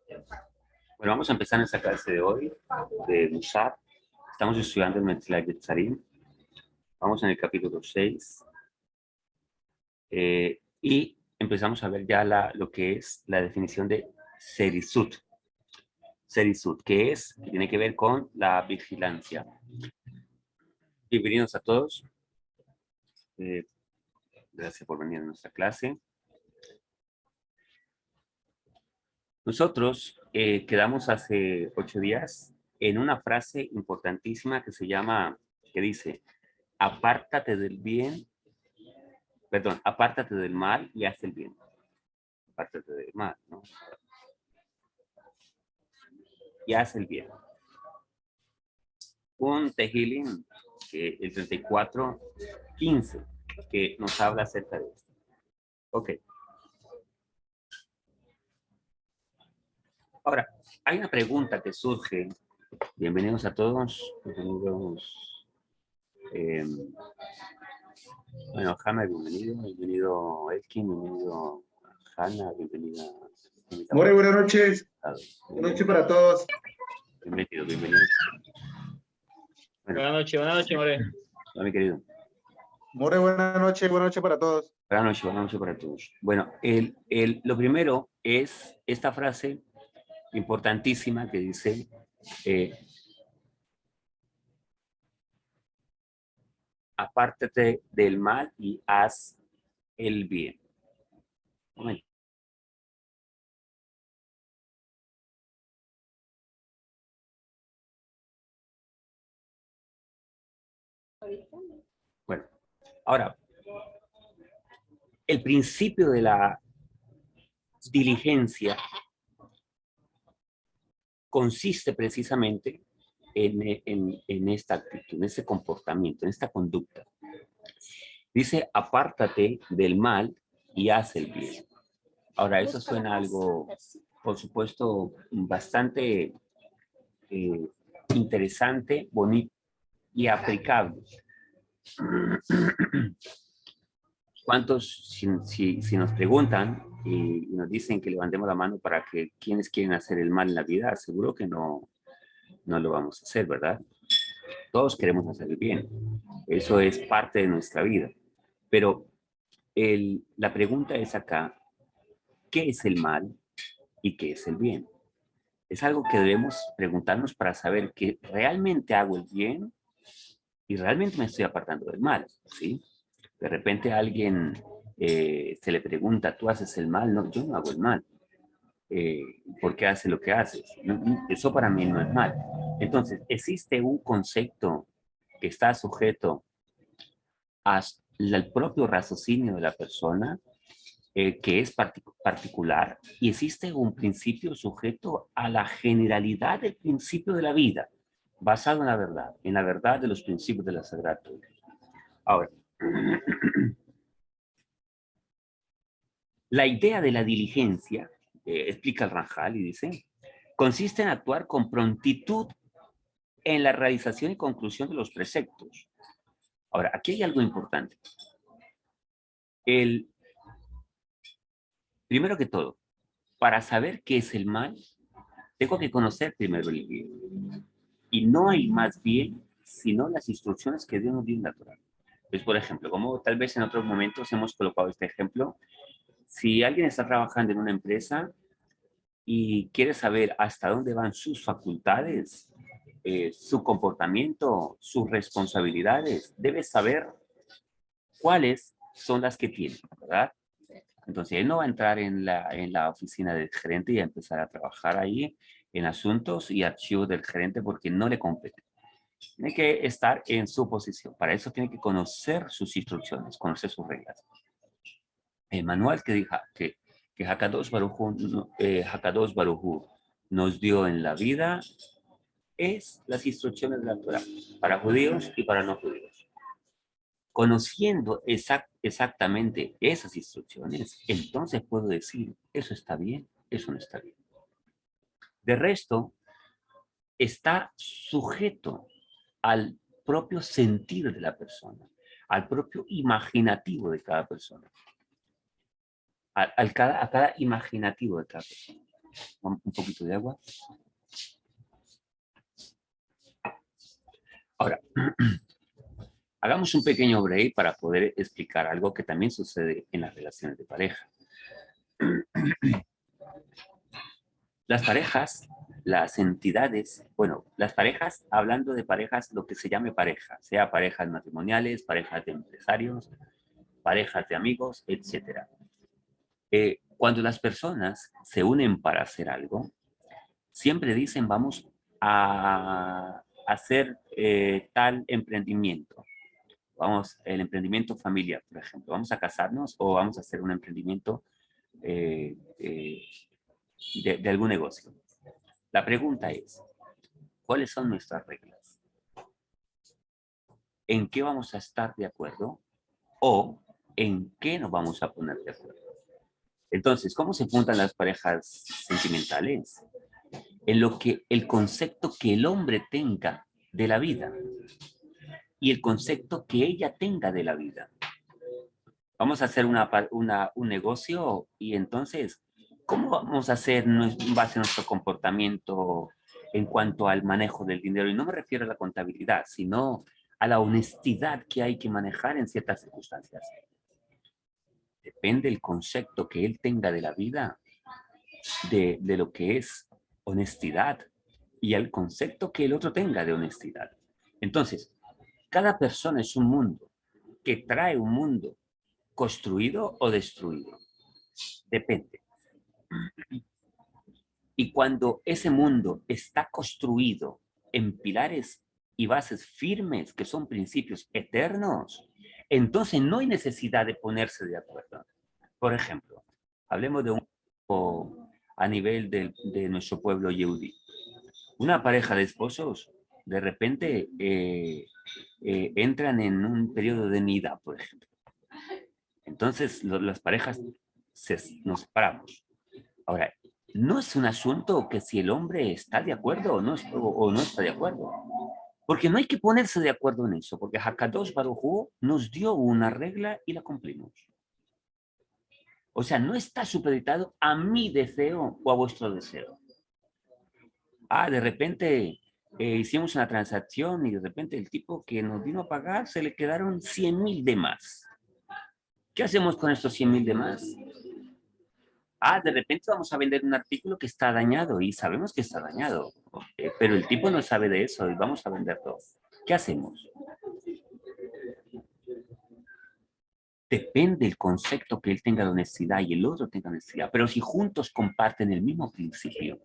Bueno, vamos a empezar esta clase de hoy de Musar. Estamos estudiando el Metzlat Yetzarim. Vamos en el capítulo 6. Y empezamos a ver ya lo que es la definición de Serisut. Serisut, que tiene que ver con la vigilancia. Bienvenidos a todos. Gracias por venir a nuestra clase. Nosotros quedamos hace 8 días en una frase importantísima que dice, apártate del mal y haz el bien. Apártate del mal, ¿no? Y haz el bien. Un Tehillim, el 34:15, que nos habla acerca de esto. Ok. Ahora, hay una pregunta que surge. Bienvenidos a todos. Bienvenidos. Bueno, Hanna, bienvenido Elkin, bienvenido Hanna, bienvenida. More, buenas noches. Buenas noches para todos. Bienvenido. Bueno, buenas noches, More. Hola, mi querido. More, buenas noches para todos. Buenas noches para todos. Bueno, lo primero es esta frase importantísima que dice, apártate del mal y haz el bien. Un momento. Bueno, ahora, el principio de la diligencia consiste precisamente en esta actitud, en este comportamiento, en esta conducta. Dice, apártate del mal y haz el bien. Ahora, eso suena algo, por supuesto, bastante interesante, bonito y aplicable. ¿Cuántos, si nos preguntan y nos dicen que levantemos la mano para que quienes quieren hacer el mal en la vida, seguro que no lo vamos a hacer, ¿verdad? Todos queremos hacer el bien. Eso es parte de nuestra vida. Pero la pregunta es acá, ¿qué es el mal y qué es el bien? Es algo que debemos preguntarnos para saber que realmente hago el bien y realmente me estoy apartando del mal, ¿sí? De repente a alguien se le pregunta, ¿tú haces el mal? No, yo no hago el mal. ¿Por qué haces lo que haces? Eso para mí no es mal. Entonces, existe un concepto que está sujeto al propio raciocinio de la persona, que es particular, y existe un principio sujeto a la generalidad del principio de la vida, basado en la verdad de los principios de la Sagrada Torá. Ahora, la idea de la diligencia, explica el Ranjal y dice, consiste en actuar con prontitud en la realización y conclusión de los preceptos. Ahora, aquí hay algo importante. Primero que todo, para saber qué es el mal, tengo que conocer primero el bien. Y no hay más bien sino las instrucciones que Dios nos dio en la Torá. Pues, por ejemplo, como tal vez en otros momentos hemos colocado este ejemplo, si alguien está trabajando en una empresa y quiere saber hasta dónde van sus facultades, su comportamiento, sus responsabilidades, debe saber cuáles son las que tiene, ¿verdad? Entonces, él no va a entrar en la oficina del gerente y a empezar a trabajar ahí en asuntos y archivos del gerente porque no le compete. Tiene que estar en su posición. Para eso tiene que conocer sus instrucciones, conocer sus reglas. El manual que Hakadosh Baruj Hu nos dio en la vida es las instrucciones de la Torah para judíos y para no judíos. Conociendo exactamente esas instrucciones, entonces puedo decir, eso está bien, eso no está bien. De resto, está sujeto al propio sentir de la persona, al propio imaginativo de cada persona, a cada imaginativo de cada persona. Un poquito de agua. Ahora, hagamos un pequeño break para poder explicar algo que también sucede en las relaciones de pareja. Las parejas, las entidades, bueno, las parejas, hablando de parejas, lo que se llame pareja, sea parejas matrimoniales, parejas de empresarios, parejas de amigos, etc. Cuando las personas se unen para hacer algo, siempre dicen vamos a hacer tal emprendimiento. Vamos, el emprendimiento familiar, por ejemplo. Vamos a casarnos o vamos a hacer un emprendimiento eh, eh, de algún negocio. La pregunta es, ¿cuáles son nuestras reglas? ¿En qué vamos a estar de acuerdo? ¿O en qué nos vamos a poner de acuerdo? Entonces, ¿cómo se juntan las parejas sentimentales? En lo que el concepto que el hombre tenga de la vida y el concepto que ella tenga de la vida. Vamos a hacer un negocio y entonces, ¿cómo vamos a hacer en base a nuestro comportamiento en cuanto al manejo del dinero? Y no me refiero a la contabilidad, sino a la honestidad que hay que manejar en ciertas circunstancias. Depende del concepto que él tenga de la vida, de lo que es honestidad y el concepto que el otro tenga de honestidad. Entonces, cada persona es un mundo que trae un mundo construido o destruido. Depende. Y cuando ese mundo está construido en pilares y bases firmes, que son principios eternos, entonces no hay necesidad de ponerse de acuerdo. Por ejemplo, hablemos de a nivel de nuestro pueblo yehudí. Una pareja de esposos de repente entran en un periodo de nida, por ejemplo. Entonces las parejas nos separamos. Ahora, no es un asunto que si el hombre está de acuerdo o no está de acuerdo. Porque no hay que ponerse de acuerdo en eso, porque Hakadosh Baruj Hu nos dio una regla y la cumplimos. O sea, no está supeditado a mi deseo o a vuestro deseo. De repente hicimos una transacción y de repente el tipo que nos vino a pagar se le quedaron 100,000 de más. ¿Qué hacemos con estos 100,000 de más? De repente vamos a vender un artículo que está dañado y sabemos que está dañado, pero el tipo no sabe de eso y vamos a venderlo. ¿Qué hacemos? Depende del concepto que él tenga de honestidad y el otro tenga honestidad, pero si juntos comparten el mismo principio,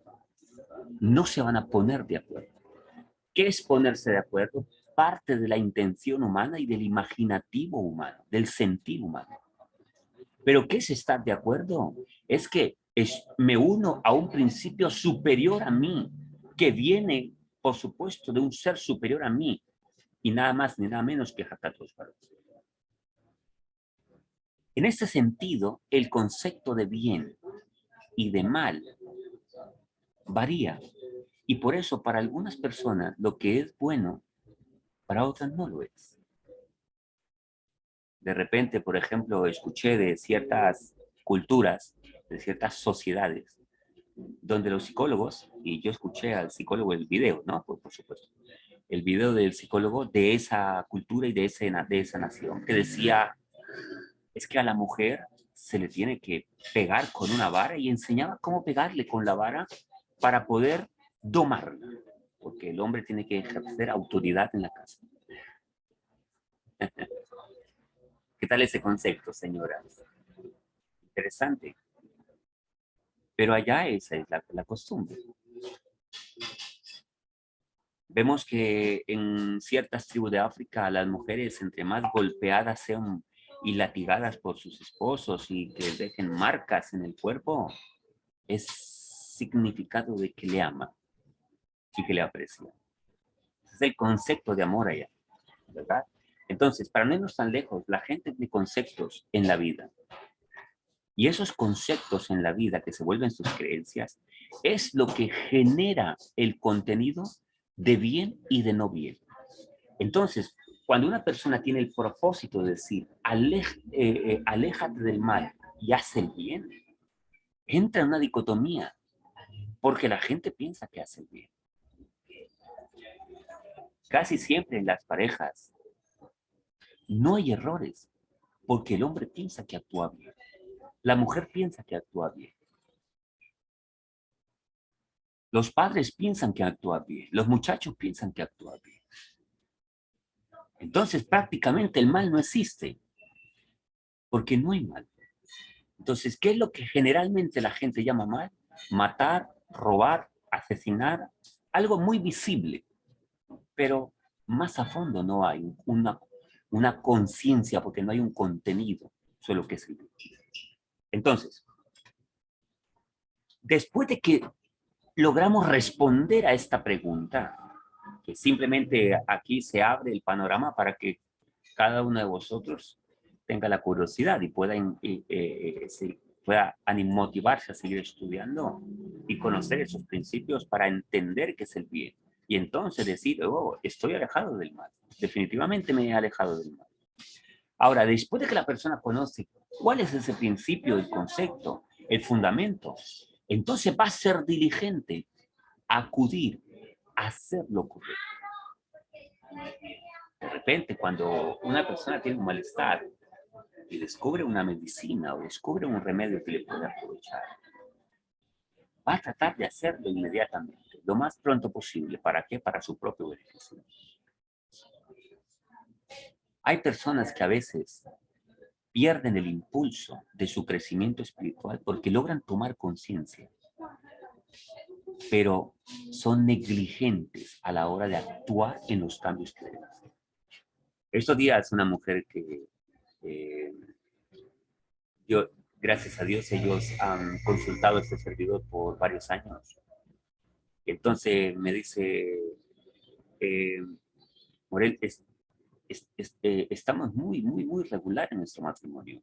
no se van a poner de acuerdo. ¿Qué es ponerse de acuerdo? Parte de la intención humana y del imaginativo humano, del sentir humano. Pero ¿qué es estar de acuerdo? Es que me uno a un principio superior a mí, que viene, por supuesto, de un ser superior a mí, y nada más ni nada menos que Hakadosh Baruj Hu. En este sentido, el concepto de bien y de mal varía. Y por eso, para algunas personas, lo que es bueno, para otras no lo es. De repente, por ejemplo, escuché de ciertas culturas, de ciertas sociedades, donde los psicólogos, y yo escuché al psicólogo el video, ¿no? Por supuesto, el video del psicólogo de esa cultura y de esa nación, que decía, es que a la mujer se le tiene que pegar con una vara y enseñaba cómo pegarle con la vara para poder domarla, porque el hombre tiene que ejercer autoridad en la casa. ¿Qué tal ese concepto, señoras? Interesante. Pero allá esa es la costumbre. Vemos que en ciertas tribus de África las mujeres, entre más golpeadas sean y latigadas por sus esposos y que dejen marcas en el cuerpo, es significado de que le ama y que le aprecia. Ese es el concepto de amor allá, ¿verdad? Entonces, para no irnos tan lejos, la gente tiene conceptos en la vida. Y esos conceptos en la vida que se vuelven sus creencias es lo que genera el contenido de bien y de no bien. Entonces, cuando una persona tiene el propósito de decir, aléjate del mal y haz el bien, entra en una dicotomía Porque la gente piensa que hace el bien. Casi siempre en las parejas no hay errores, porque el hombre piensa que actúa bien. La mujer piensa que actúa bien. Los padres piensan que actúa bien. Los muchachos piensan que actúa bien. Entonces, prácticamente el mal no existe, porque no hay mal. Entonces, ¿qué es lo que generalmente la gente llama mal? Matar, robar, asesinar, algo muy visible, pero más a fondo no hay una conciencia, porque no hay un contenido sobre lo que es el bien. Entonces, después de que logramos responder a esta pregunta, que simplemente aquí se abre el panorama para que cada uno de vosotros tenga la curiosidad y pueda, pueda motivarse a seguir estudiando y conocer esos principios para entender qué es el bien. Y entonces decir, oh, estoy alejado del mal. Definitivamente me he alejado del mal. Ahora, después de que la persona conoce cuál es ese principio, el concepto, el fundamento, entonces va a ser diligente a acudir a hacer lo correcto. De repente, cuando una persona tiene un malestar y descubre una medicina o descubre un remedio que le puede aprovechar, va a tratar de hacerlo inmediatamente, lo más pronto posible. ¿Para qué? Para su propio beneficio. Hay personas que a veces pierden el impulso de su crecimiento espiritual porque logran tomar conciencia, pero son negligentes a la hora de actuar en los cambios que deben hacer. Estos días una mujer que eh, yo, gracias a Dios, ellos han consultado a este servidor por varios años. Entonces me dice, eh, Morel, estamos muy regular en nuestro matrimonio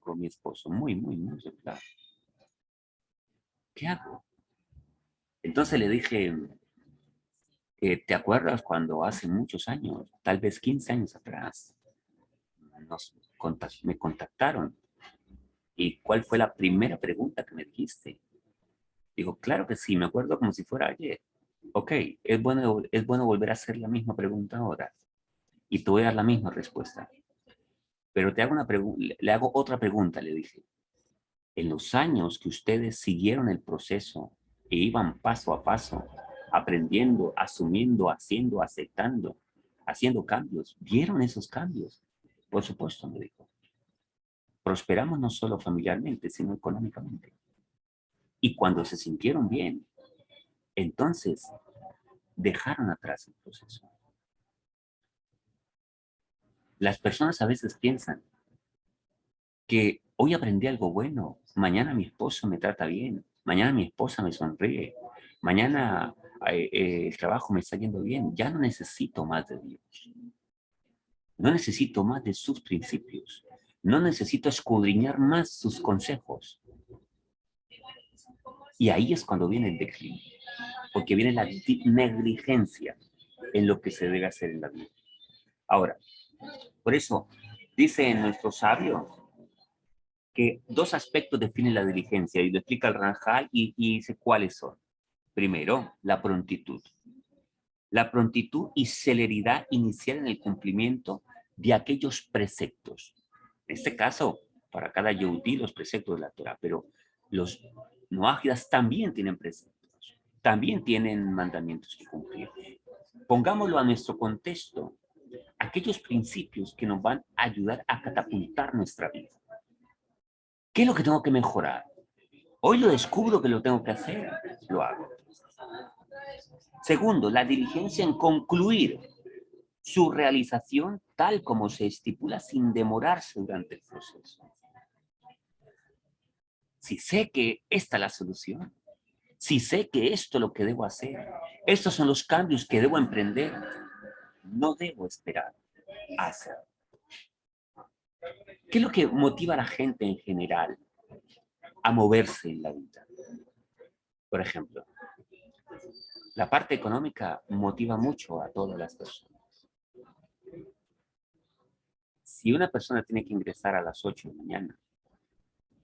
con mi esposo, muy regular. ¿Qué hago? Entonces le dije, ¿te acuerdas cuando hace muchos años, tal vez 15 años atrás, me contactaron? ¿Y cuál fue la primera pregunta que me dijiste? Digo, claro que sí, me acuerdo como si fuera ayer. Ok, es bueno volver a hacer la misma pregunta ahora. Y te voy a dar la misma respuesta. Pero te hago le hago otra pregunta, le dije. En los años que ustedes siguieron el proceso e iban paso a paso, aprendiendo, asumiendo, haciendo, aceptando, haciendo cambios, ¿vieron esos cambios? Por supuesto, me dijo. Prosperamos no solo familiarmente, sino económicamente. Y cuando se sintieron bien, entonces dejaron atrás el proceso. Las personas a veces piensan que hoy aprendí algo bueno, mañana mi esposo me trata bien, mañana mi esposa me sonríe, mañana el trabajo me está yendo bien, ya no necesito más de Dios, no necesito más de sus principios, no necesito escudriñar más sus consejos. Y ahí es cuando viene el declive, porque viene la negligencia en lo que se debe hacer en la vida. Ahora, por eso dice nuestro sabio que dos aspectos definen la diligencia, y lo explica el Ranjal y dice cuáles son. Primero, la prontitud. La prontitud y celeridad inicial en el cumplimiento de aquellos preceptos. En este caso, para cada yehudí, los preceptos de la Torah, pero los noágidas también tienen preceptos, también tienen mandamientos que cumplir. Pongámoslo a nuestro contexto, aquellos principios que nos van a ayudar a catapultar nuestra vida. ¿Qué es lo que tengo que mejorar? Hoy lo descubro que lo tengo que hacer, lo hago. Segundo, la diligencia en concluir su realización tal como se estipula sin demorarse durante el proceso. Si sé que esta es la solución, si sé que esto es lo que debo hacer, estos son los cambios que debo emprender, no debo esperar a hacer. ¿Qué es lo que motiva a la gente en general a moverse en la vida? Por ejemplo, la parte económica motiva mucho a todas las personas. Si una persona tiene que ingresar a las 8 de la mañana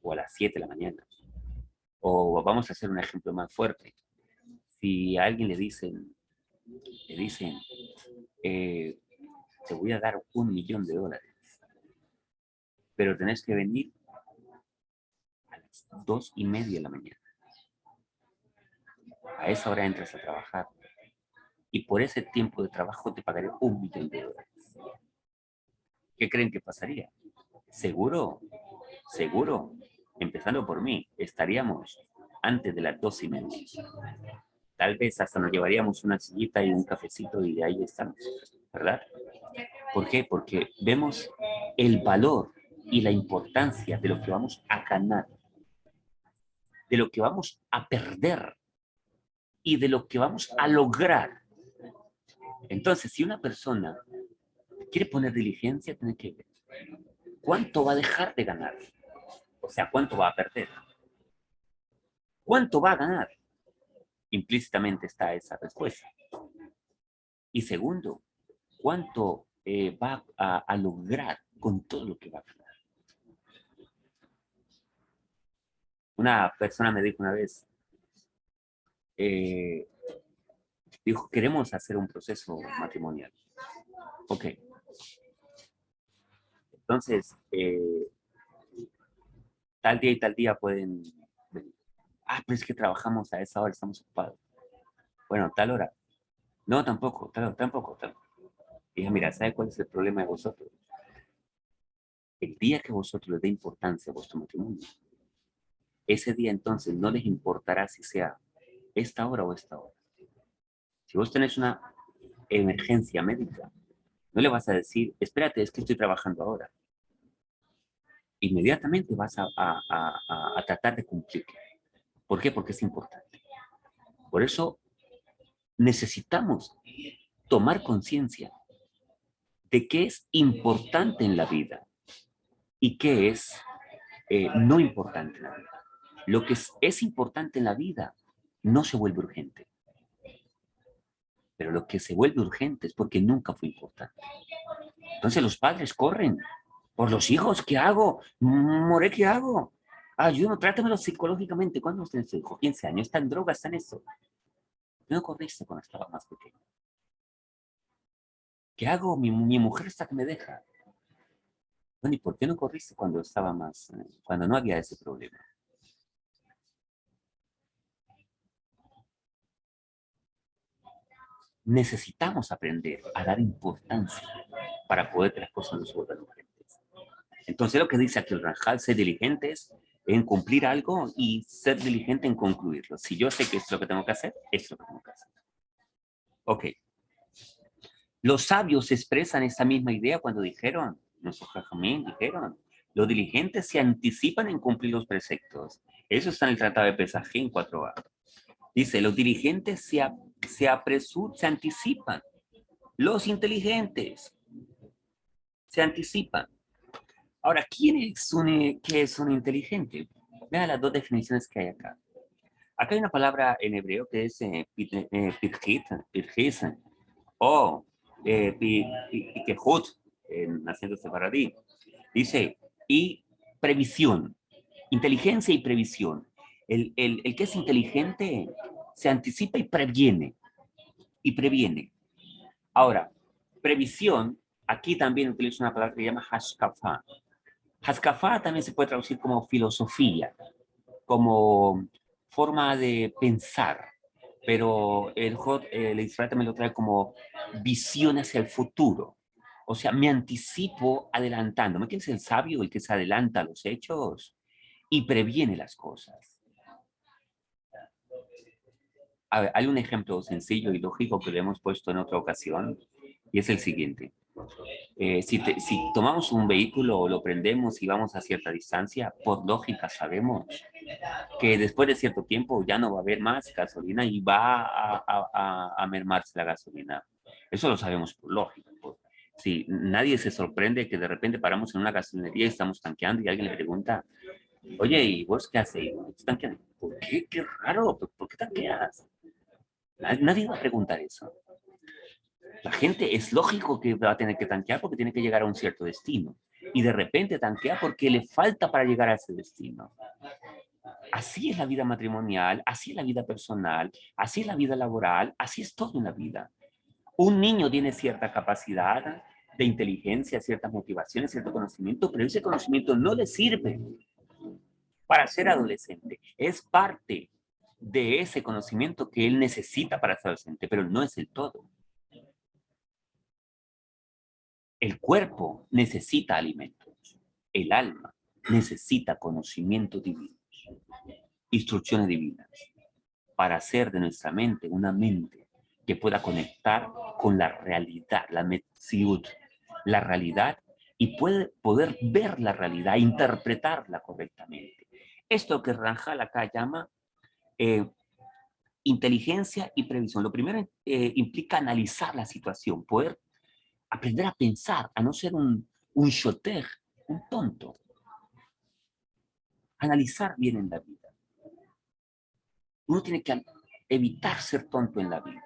o a las 7 de la mañana, O vamos a hacer un ejemplo más fuerte. Si a alguien le dicen, te voy a dar $1.000.000, pero tenés que venir a las 2:30 de la mañana. A esa hora entras a trabajar y por ese tiempo de trabajo te pagaré $1.000.000. ¿Qué creen que pasaría? Seguro, seguro, empezando por mí, estaríamos antes de las 2:30. Tal vez hasta nos llevaríamos una sillita y un cafecito y de ahí estamos, ¿verdad? ¿Por qué? Porque vemos el valor y la importancia de lo que vamos a ganar, de lo que vamos a perder y de lo que vamos a lograr. Entonces, si una persona quiere poner diligencia, tiene que ver cuánto va a dejar de ganar. O sea, cuánto va a perder. ¿Cuánto va a ganar? Implícitamente está esa respuesta. Y segundo, ¿cuánto va a lograr con todo lo que va a ganar? Una persona me dijo una vez, dijo, queremos hacer un proceso matrimonial. Ok. Entonces, tal día y tal día pueden venir. Ah, pero es que trabajamos a esa hora, estamos ocupados. Bueno, tal hora. No, tampoco, tampoco. Dije, mira, ¿sabe cuál es el problema de vosotros? El día que vosotros les dé importancia a vuestro matrimonio, ese día entonces no les importará si sea esta hora o esta hora. Si vos tenés una emergencia médica, no le vas a decir, espérate, es que estoy trabajando ahora. Inmediatamente vas a tratar de cumplir. ¿Por qué? Porque es importante. Por eso necesitamos tomar conciencia de qué es importante en la vida y qué es no importante en la vida. Lo que es importante en la vida no se vuelve urgente. Pero lo que se vuelve urgente es porque nunca fue importante. Entonces los padres corren por los hijos. ¿Qué hago? More, ¿qué hago? Ayuno, trátamelo psicológicamente. ¿Cuándo usted se dijo? 15 años. Está en droga, está en esto. No corriste cuando estaba más pequeño. ¿Qué hago? Mi mujer está que me deja. Bueno, ¿y por qué no corriste cuando estaba más, cuando no había ese problema? Necesitamos aprender a dar importancia para poder que las cosas no se vuelvan urgentes. Entonces lo que dice aquí el Ranjal, ser diligentes en cumplir algo y ser diligente en concluirlo. Si yo sé que es lo que tengo que hacer, es lo que tengo que hacer. Ok. Los sabios expresan esa misma idea cuando dijeron, nuestros jajamín dijeron, los diligentes se anticipan en cumplir los preceptos. Eso está en el Tratado de Pesajín 4a. Dice, los diligentes se anticipan. Los inteligentes se anticipan. Ahora, ¿qué es un inteligente? Vean las dos definiciones que hay acá. Acá hay una palabra en hebreo que es pirjit, o pikehut, en acento sefaradí. Dice, y previsión, inteligencia y previsión. El que es inteligente se anticipa y previene. Ahora, previsión, aquí también utilizo una palabra que se llama hashkafa. Hashkafa también se puede traducir como filosofía, como forma de pensar, pero el Israel también lo trae como visión hacia el futuro. O sea, me anticipo adelantándome. ¿Quién es el sabio? El que se adelanta a los hechos y previene las cosas. A ver, hay un ejemplo sencillo y lógico que le hemos puesto en otra ocasión y es el siguiente. Si tomamos un vehículo o lo prendemos y vamos a cierta distancia, por lógica sabemos que después de cierto tiempo ya no va a haber más gasolina y va a mermarse la gasolina. Eso lo sabemos por lógica. Si nadie se sorprende que de repente paramos en una gasolinería y estamos tanqueando y alguien le pregunta, oye, ¿y vos qué haces? ¿Por qué? Qué raro, ¿por qué tanqueas? Nadie va a preguntar eso. La gente es lógico que va a tener que tanquear porque tiene que llegar a un cierto destino. Y de repente tanquea porque le falta para llegar a ese destino. Así es la vida matrimonial, así es la vida personal, así es la vida laboral, así es todo en la vida. Un niño tiene cierta capacidad de inteligencia, ciertas motivaciones, cierto conocimiento, pero ese conocimiento no le sirve para ser adolescente. Es parte de ese conocimiento que él necesita para ser adolescente, pero no es el todo. El cuerpo necesita alimentos. El alma necesita conocimiento divino, instrucciones divinas, para hacer de nuestra mente una mente que pueda conectar con la realidad, la metziut, la realidad, y puede poder ver la realidad, interpretarla correctamente. Esto que Ranjal acá llama eh, inteligencia y previsión. Lo primero implica analizar la situación, poder aprender a pensar, a no ser un shoter, un tonto. Analizar bien en la vida. Uno tiene que evitar ser tonto en la vida.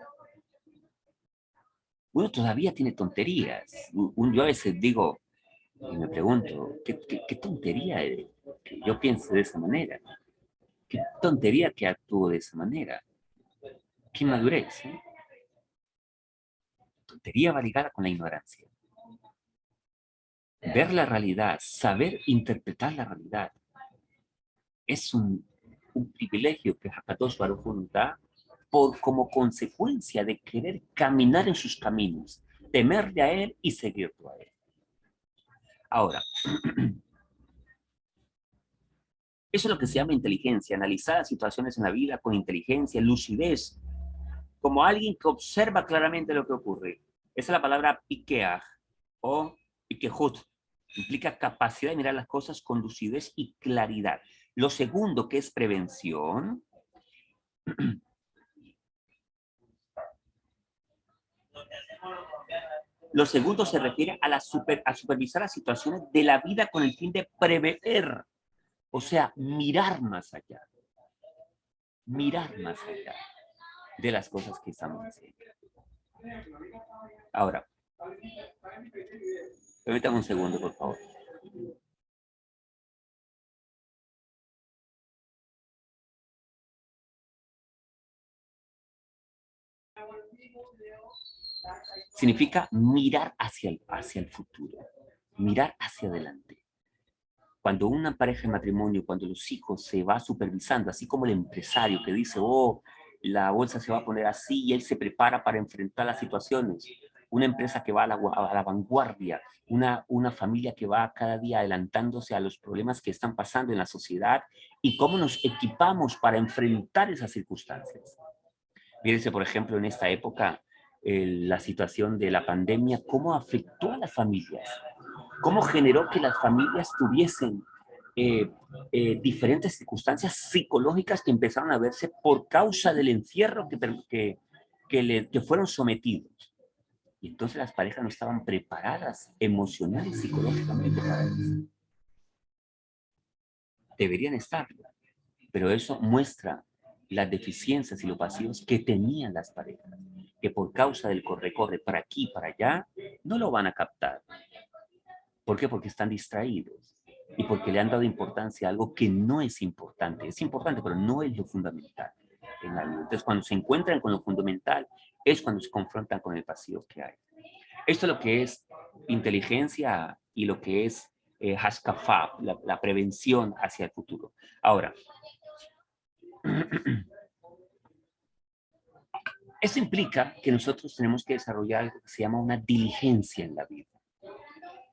Uno todavía tiene tonterías. Yo a veces digo y me pregunto, ¿qué tontería es que yo piense de esa manera? ¿Qué tontería que actúo de esa manera? ¿Qué inmadurez? ¿Eh? Tontería va ligada con la ignorancia. Ver la realidad, saber interpretar la realidad, es un privilegio que Hakadosh Baruj Hu da como consecuencia de querer caminar en sus caminos, temerle a Él y seguirlo a Él. Ahora, eso es lo que se llama inteligencia, analizar las situaciones en la vida con inteligencia, lucidez, como alguien que observa claramente lo que ocurre. Esa es la palabra pikeach o pikehut. Implica capacidad de mirar las cosas con lucidez y claridad. Lo segundo, que es prevención, lo segundo se refiere a supervisar las situaciones de la vida con el fin de prever, o sea, mirar más allá de las cosas que estamos haciendo. Ahora, permítame un segundo, por favor. Significa mirar hacia el futuro, mirar hacia adelante. Cuando una pareja de matrimonio, cuando los hijos se va supervisando, así como el empresario que dice, oh, la bolsa se va a poner así y él se prepara para enfrentar las situaciones. Una empresa que va a la vanguardia, una familia que va cada día adelantándose a los problemas que están pasando en la sociedad y cómo nos equipamos para enfrentar esas circunstancias. Fíjense, por ejemplo, en esta época, la situación de la pandemia, cómo afectó a las familias, cómo generó que las familias tuviesen diferentes circunstancias psicológicas que empezaron a verse por causa del encierro que fueron sometidos. Y entonces las parejas no estaban preparadas emocional y psicológicamente para eso. Deberían estar, pero eso muestra las deficiencias y los vacíos que tenían las parejas, que por causa del corre-corre para aquí, para allá, no lo van a captar. ¿Por qué? Porque están distraídos y porque le han dado importancia a algo que no es importante. Es importante, pero no es lo fundamental en la vida. Entonces, cuando se encuentran con lo fundamental, es cuando se confrontan con el vacío que hay. Esto es lo que es inteligencia y lo que es Haskafá, la prevención hacia el futuro. Ahora, eso implica que nosotros tenemos que desarrollar algo que se llama una diligencia en la vida.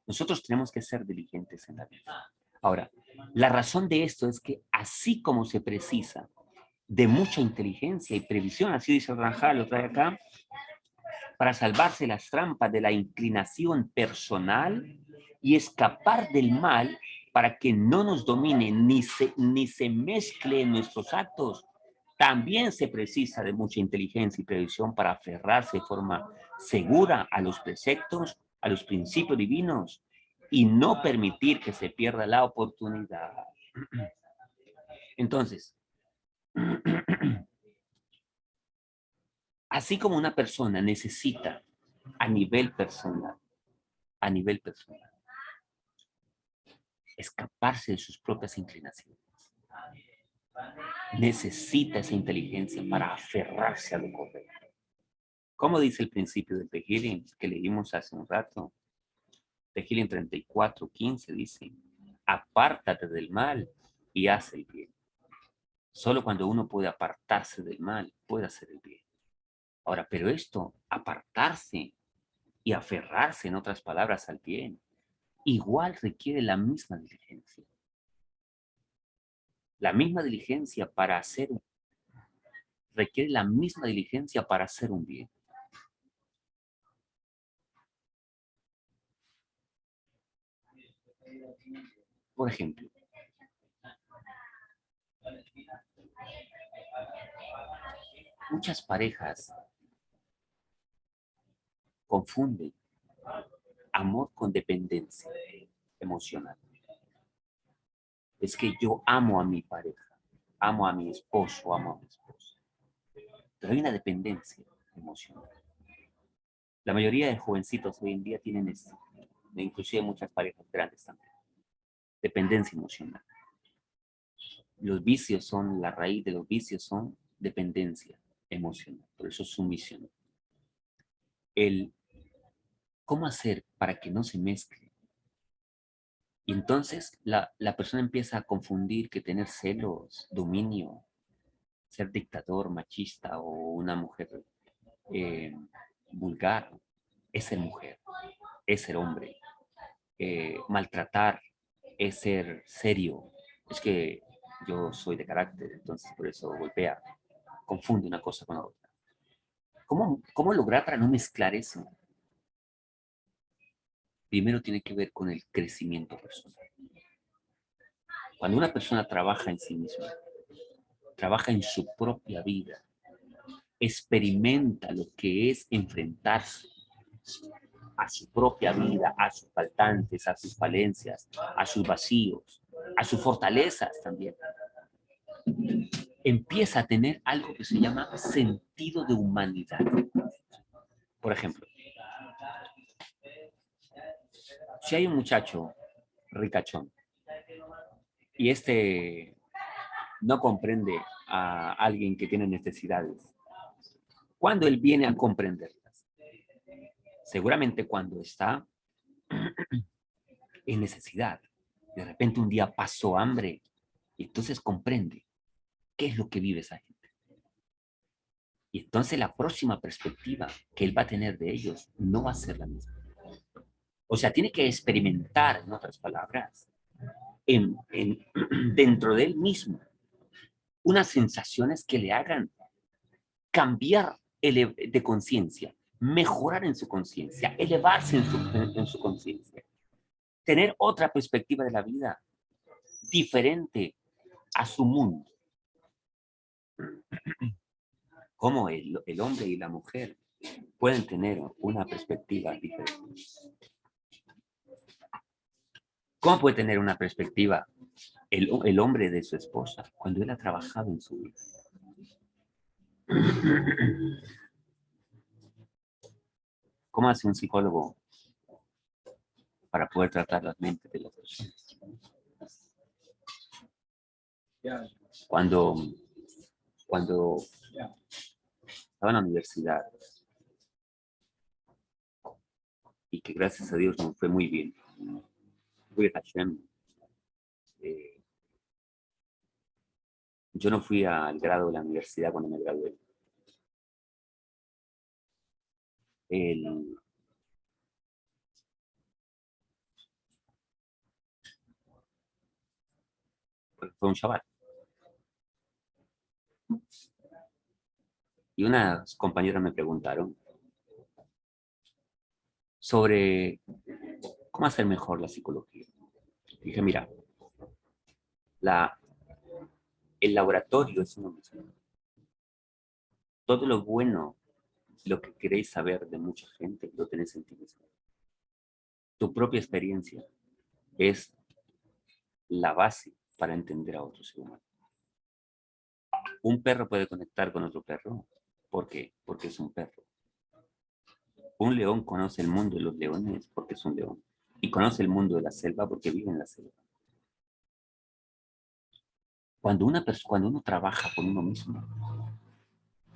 Nosotros tenemos que ser diligentes en la vida. Ahora, la razón de esto es que así como se precisa de mucha inteligencia y previsión, así dice Ranjal, lo trae acá, para salvarse las trampas de la inclinación personal y escapar del mal para que no nos domine ni se mezcle en nuestros actos. También se precisa de mucha inteligencia y previsión para aferrarse de forma segura a los preceptos, a los principios divinos y no permitir que se pierda la oportunidad. Entonces, así como una persona necesita a nivel personal, a nivel personal, escaparse de sus propias inclinaciones, necesita esa inteligencia para aferrarse a lo correcto. Como dice el principio del Tehillim que leímos hace un rato, Tehillim 34:15 dice, apártate del mal y haz el bien. Solo cuando uno puede apartarse del mal, puede hacer el bien. Ahora, pero esto, apartarse y aferrarse, en otras palabras, al bien, igual requiere la misma diligencia. La misma diligencia para hacer, requiere la misma diligencia para hacer un bien. Por ejemplo, muchas parejas confunden amor con dependencia emocional. Es que yo amo a mi pareja, amo a mi esposo, amo a mi esposa. Pero hay una dependencia emocional. La mayoría de jovencitos hoy en día tienen esto, inclusive muchas parejas grandes también. Dependencia emocional. Los vicios son, la raíz de los vicios son dependencia emocional. Por eso es sumisión. ¿Cómo hacer para que no se mezcle? Y entonces la persona empieza a confundir que tener celos, dominio, ser dictador, machista o una mujer eh, vulgar es ser mujer, es ser hombre. Maltratar es ser serio. Es que yo soy de carácter, entonces por eso golpea, confunde una cosa con la otra. ¿Cómo lograr para no mezclar eso? Primero tiene que ver con el crecimiento personal. Cuando una persona trabaja en sí misma, trabaja en su propia vida, experimenta lo que es enfrentarse a su propia vida, a sus faltantes, a sus falencias, a sus vacíos, a sus fortalezas también. Empieza a tener algo que se llama sentido de humanidad. Por ejemplo, si hay un muchacho ricachón y este no comprende a alguien que tiene necesidades, ¿cuándo él viene a comprenderlas? Seguramente cuando está en necesidad. De repente un día pasó hambre y entonces comprende qué es lo que vive esa gente. Y entonces la próxima perspectiva que él va a tener de ellos no va a ser la misma. O sea, tiene que experimentar, en otras palabras, dentro de él mismo, unas sensaciones que le hagan cambiar de conciencia, mejorar en su conciencia, elevarse en su conciencia, tener otra perspectiva de la vida diferente a su mundo. Cómo el hombre y la mujer pueden tener una perspectiva diferente. ¿Cómo puede tener una perspectiva el hombre de su esposa cuando él ha trabajado en su vida? ¿Cómo hace un psicólogo para poder tratar las mentes de las personas? Cuando estaba en la universidad y que gracias a Dios me fue muy bien, yo no fui al grado de la universidad cuando me gradué. El, Fue un Shabbat. Y unas compañeras me preguntaron sobre cómo hacer mejor la psicología. Dije, mira, la, el laboratorio es uno mismo. Todo lo bueno, lo que queréis saber de mucha gente, lo tenés en ti mismo. Tu propia experiencia es la base para entender a otro ser humano. Un perro puede conectar con otro perro. ¿Por qué? Porque es un perro. Un león conoce el mundo de los leones porque es un león. Y conoce el mundo de la selva porque vive en la selva. Cuando uno trabaja con uno mismo,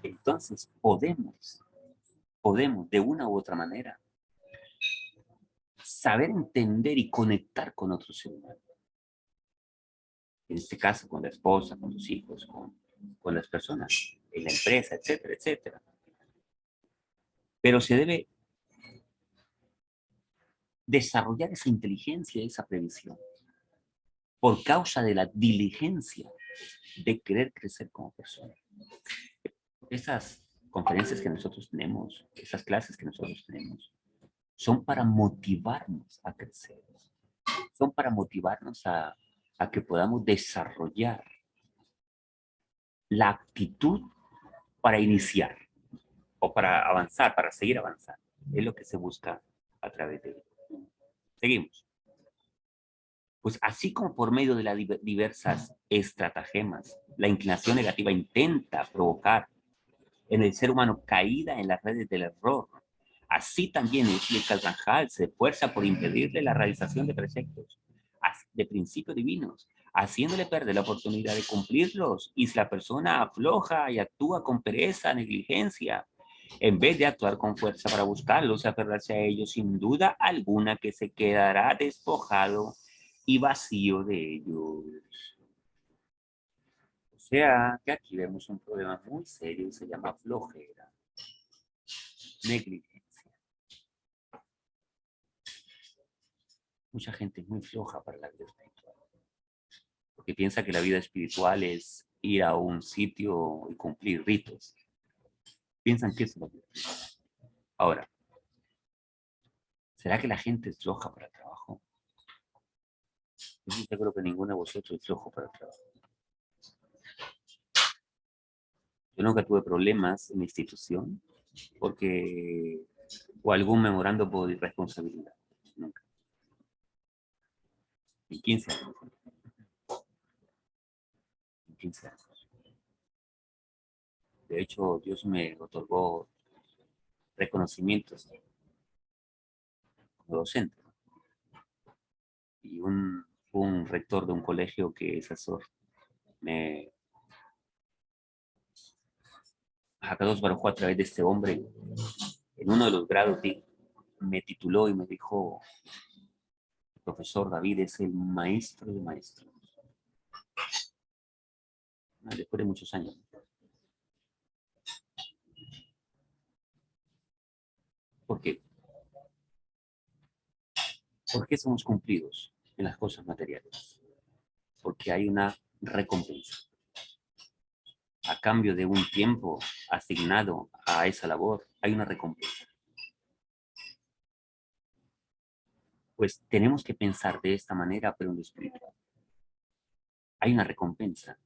entonces podemos de una u otra manera saber entender y conectar con otro ser humano. En este caso, con la esposa, con los hijos, con las personas, en la empresa, etcétera, etcétera. Pero se debe desarrollar esa inteligencia, esa previsión, por causa de la diligencia de querer crecer como persona. Esas conferencias que nosotros tenemos, esas clases que nosotros tenemos, son para motivarnos a crecer, son para motivarnos a que podamos desarrollar la actitud para iniciar o para avanzar, para seguir avanzando. Es lo que se busca a través de ello. Seguimos. Pues así como por medio de las diversas estratagemas, la inclinación negativa intenta provocar en el ser humano caída en las redes del error, así también el Carvajal se esfuerza por impedirle la realización de preceptos, de principios divinos, haciéndole perder la oportunidad de cumplirlos. Y si la persona afloja y actúa con pereza, negligencia, en vez de actuar con fuerza para buscarlos y aferrarse a ellos, sin duda alguna que se quedará despojado y vacío de ellos. O sea, que aquí vemos un problema muy serio y se llama flojera, negligencia. Mucha gente es muy floja para la vida espiritual, porque piensa que la vida espiritual es ir a un sitio y cumplir ritos. Piensan que eso es lo que es. Ahora, ¿será que la gente es floja para el trabajo? Yo sí creo que ninguno de vosotros es flojo para el trabajo. Yo nunca tuve problemas en mi institución porque o algún memorando por irresponsabilidad. Nunca. En 15 años. En 15 años. De hecho, Dios me otorgó reconocimientos como docente. Y un rector de un colegio que es asesor me Hakadosh Baruj Hu, a través de este hombre, en uno de los grados me tituló y me dijo: el profesor David es el maestro de maestros. Después de muchos años. ¿Por qué? ¿Por qué somos cumplidos en las cosas materiales? Porque hay una recompensa. A cambio de un tiempo asignado a esa labor, hay una recompensa. Pues tenemos que pensar de esta manera, pero en lo espiritual. Hay una recompensa.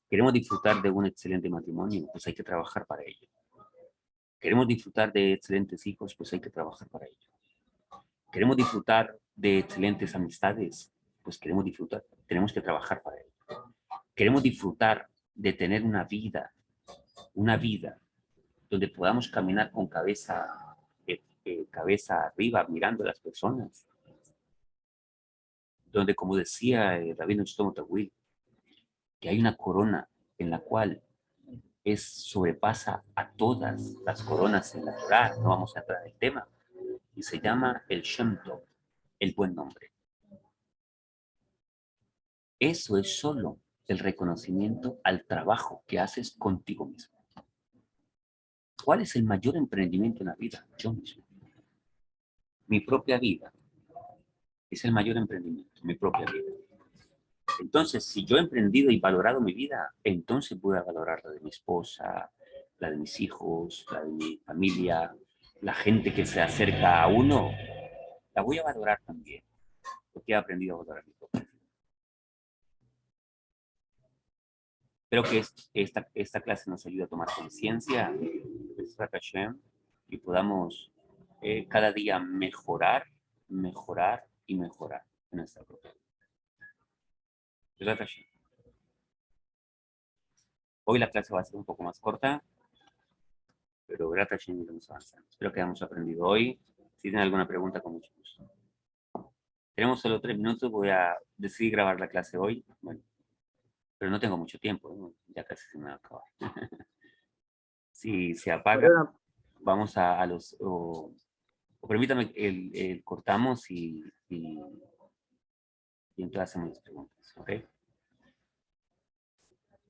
Queremos disfrutar de un excelente matrimonio, pues hay que trabajar para ello. Queremos disfrutar de excelentes hijos, pues hay que trabajar para ello. Queremos disfrutar de excelentes amistades, pues queremos disfrutar, tenemos que trabajar para ello. Queremos disfrutar de tener una vida donde podamos caminar con cabeza arriba, mirando a las personas, donde, como decía Rabino Shlomo Tawil, que hay una corona en la cual sobrepasa a todas las coronas en la Torah. No vamos a entrar en el tema, y se llama el Shem Tov, el buen nombre. Eso es solo el reconocimiento al trabajo que haces contigo mismo. ¿Cuál es el mayor emprendimiento en la vida? Yo mismo. Mi propia vida es el mayor emprendimiento, mi propia vida. Entonces, si yo he emprendido y valorado mi vida, entonces voy a valorar la de mi esposa, la de mis hijos, la de mi familia, la gente que se acerca a uno, la voy a valorar también, porque he aprendido a valorar mi propia vida. Espero que esta clase nos ayude a tomar conciencia y podamos cada día mejorar, mejorar y mejorar en nuestra propia vida. Hoy la clase va a ser un poco más corta, pero gracias a vamos avanzando. Espero que hayamos aprendido hoy. Si tienen alguna pregunta, con mucho gusto. Tenemos solo 3 minutos, voy a decidir grabar la clase hoy. Bueno, Pero no tengo mucho tiempo, ¿no? Ya casi se me va a acabar. Si se apaga, Perdona, vamos a los... o permítame, cortamos y entonces hacemos las preguntas, ¿ok?